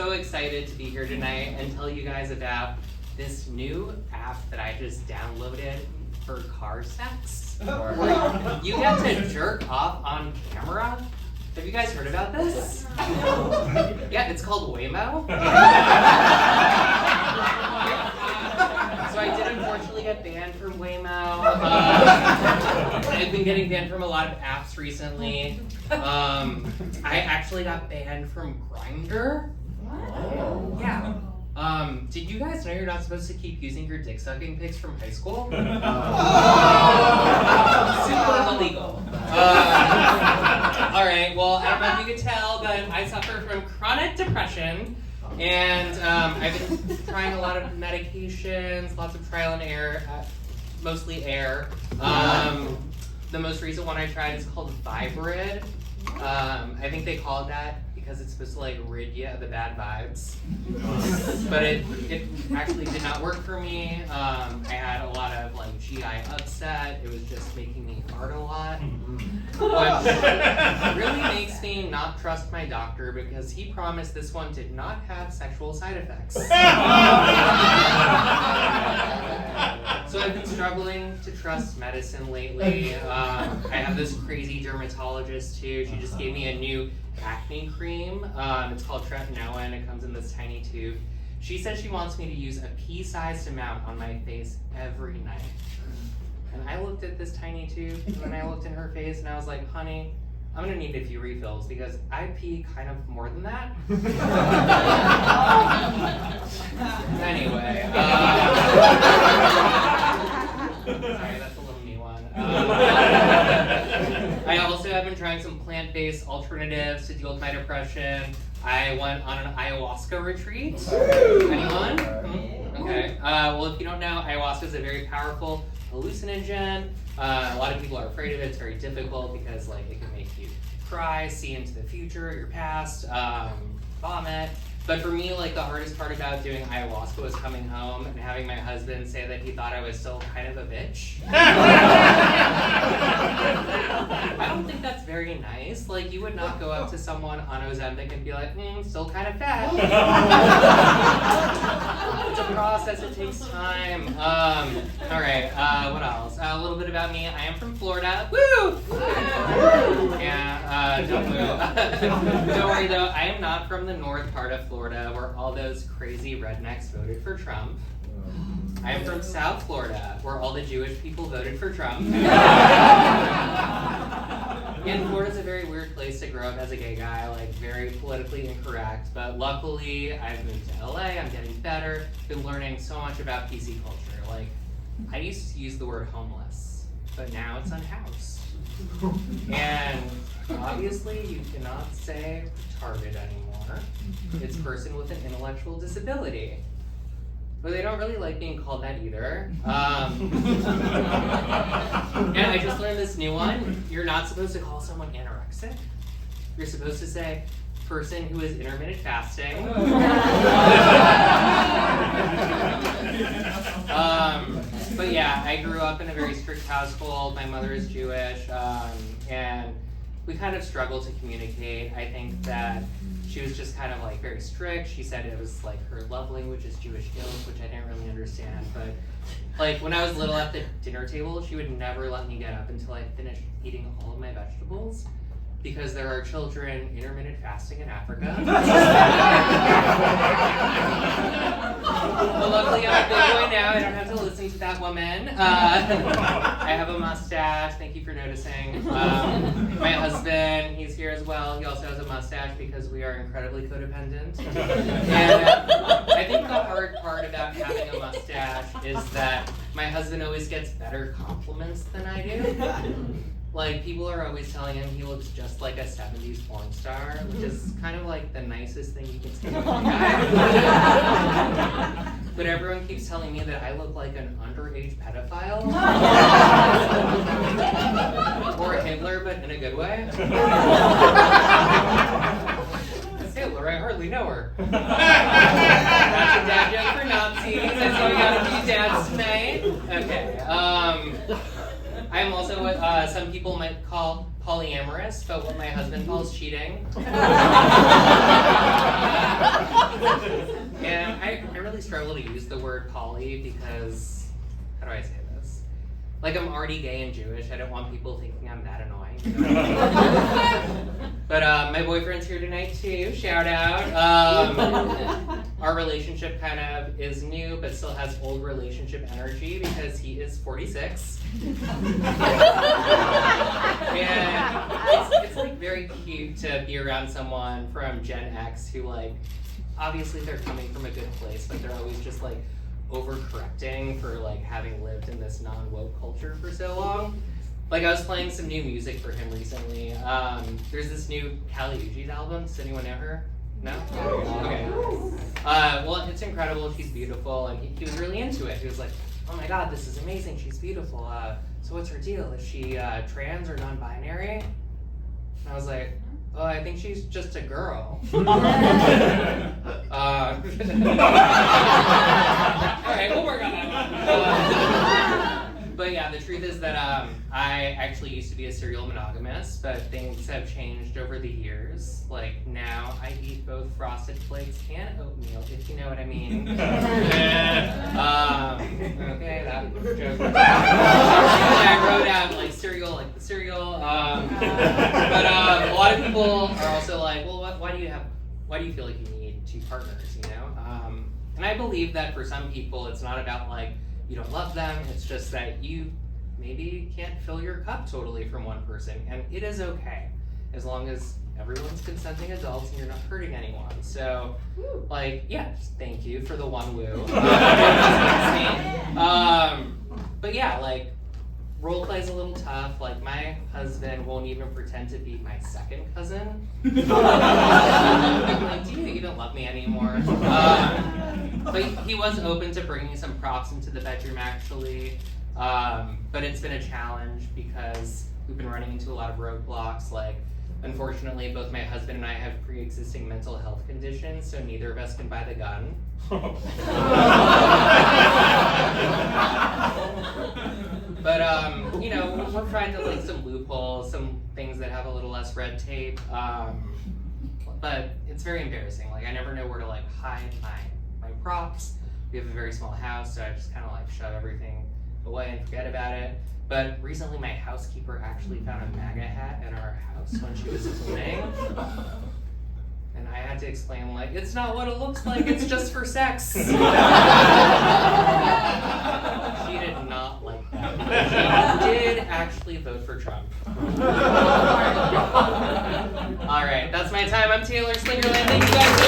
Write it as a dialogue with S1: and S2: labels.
S1: so excited to be here tonight and tell you guys about this new app that I just downloaded for car sex. You get to jerk off on camera. Have you guys heard about this? Yeah, it's called Waymo. So I did unfortunately get banned from Waymo. I've been getting banned from a lot of apps recently. I actually got banned from Grindr.
S2: What?
S1: Yeah. Did you guys know you're not supposed to keep using your dick sucking pics from high school? Super illegal. Alright, well, I don't know if you could tell, but I suffer from chronic depression. And I've been trying a lot of medications, lots of trial and error, mostly air. The most recent one I tried is called Vibrid. I think they call it that because it's supposed to like rid you of the bad vibes. But it actually did not work for me. I had a lot of like GI upset. It was just making me fart a lot. Which really makes me not trust my doctor because he promised this one did not have sexual side effects. So I've been struggling to trust medicine lately. I have this crazy dermatologist too. She just gave me a new acne cream. It's called tretinoin. It comes in this tiny tube. She said she wants me to use a pea-sized amount on my face every night. And I looked at this tiny tube, and then I looked in her face, and I was like, honey, I'm gonna need a few refills because I pee kind of more than that. Anyway, sorry, that's a little me one. I also have been trying some plant-based alternatives to deal with my depression. I went on an ayahuasca retreat. Anyone? Okay. Well, if you don't know, ayahuasca is a very powerful hallucinogen. A lot of people are afraid of it. It's very difficult because like it can make you cry, see into the future, your past, vomit. But for me, like the hardest part about doing ayahuasca was coming home and having my husband say that he thought I was still kind of a bitch. I don't think that's very nice. Like you would not go up to someone on Ozempic and be like, still kind of fat. It's a process, it takes time. Alright, what else? A little bit about me. I am from Florida. Woo! Yeah, don't worry though, I am not from the north part of Florida where all those crazy rednecks voted for Trump. I am from South Florida where all the Jewish people voted for Trump. And Florida's a very weird place to grow up as a gay guy, like very politically incorrect. But luckily, I've moved to LA, I'm getting better, been learning so much about PC culture. Like, I used to use the word homeless, but now it's unhoused. And obviously, you cannot say retarded anymore. It's person with an intellectual disability. But they don't really like being called that either. And I just learned this new one. You're not supposed to call someone anorexic. You're supposed to say, person who is intermittent fasting. But yeah, I grew up in a very strict household. My mother is Jewish, and we kind of struggled to communicate. I think that she was just kind of like very strict. She said it was like her love language is Jewish guilt, which I didn't really understand. But like when I was little at the dinner table, she would never let me get up until I finished eating all of my vegetables because there are children intermittent fasting in Africa. But luckily I'm a big boy now. I don't have to listen to that woman. I have a mustache. Thank you for noticing. My husband, he's here as well. He also has a mustache because we are incredibly codependent. And I think the hard part about having a mustache is that my husband always gets better compliments than I do. Like, people are always telling him he looks just like a 70s porn star, which is kind of like the nicest thing you can say to a guy. But everyone keeps telling me that I look like an underage pedophile. Or Hitler, but in a good way. That's Hitler, I hardly know her. That's a dad joke for Nazis. I see we got a few dads tonight. Okay, I'm also what some people might call polyamorous, but what my husband calls cheating. struggle to use the word poly because, how do I say this? Like, I'm already gay and Jewish. I don't want people thinking I'm that annoying. You know? But my boyfriend's here tonight too. Shout out. Our relationship kind of is new, but still has old relationship energy because he is 46. And it's like very cute to be around someone from Gen X who, like, obviously they're coming from a good place, but they're always just like overcorrecting for like having lived in this non-woke culture for so long. Like, I was playing some new music for him recently. There's this new Kali Uchis album. Does anyone know her? No? Okay. Well, it's incredible. She's beautiful, and he was really into it. He was like, "Oh my God, this is amazing. She's beautiful. So what's her deal? Is she trans or non-binary?" And I was like, "Oh, I think she's just a girl." All right, we'll work on that. But yeah, the truth is that I actually used to be a serial monogamist, but things have changed over the years. Like, now I eat both Frosted Flakes and oatmeal, if you know what I mean. Okay, that joke. I wrote out like cereal, like the cereal. But a lot of people are also like, well, why do you feel like you need two partners, you know? And I believe that for some people, it's not about like, you don't love them, it's just that you maybe can't fill your cup totally from one person, and it is okay, as long as everyone's consenting adults and you're not hurting anyone. So, like, yeah, just thank you for the one woo. But yeah, like, role play's a little tough. Like, my husband won't even pretend to be my second cousin. I'm like, do you even love me anymore? But he was open to bringing some props into the bedroom, actually. But it's been a challenge because we've been running into a lot of roadblocks. Like, unfortunately, both my husband and I have pre-existing mental health conditions, so neither of us can buy the gun. But, you know, we're trying to like some loopholes, some things that have a little less red tape. But it's very embarrassing. Like, I never know where to like hide my props. We have a very small house, so I just kind of like shove everything away and forget about it. But recently my housekeeper actually found a MAGA hat in our house when she was cleaning. And I had to explain, like, it's not what it looks like, it's just for sex. She did not like that. She did actually vote for Trump. All right, that's my time. I'm Taylor Slingerland. Thank you guys.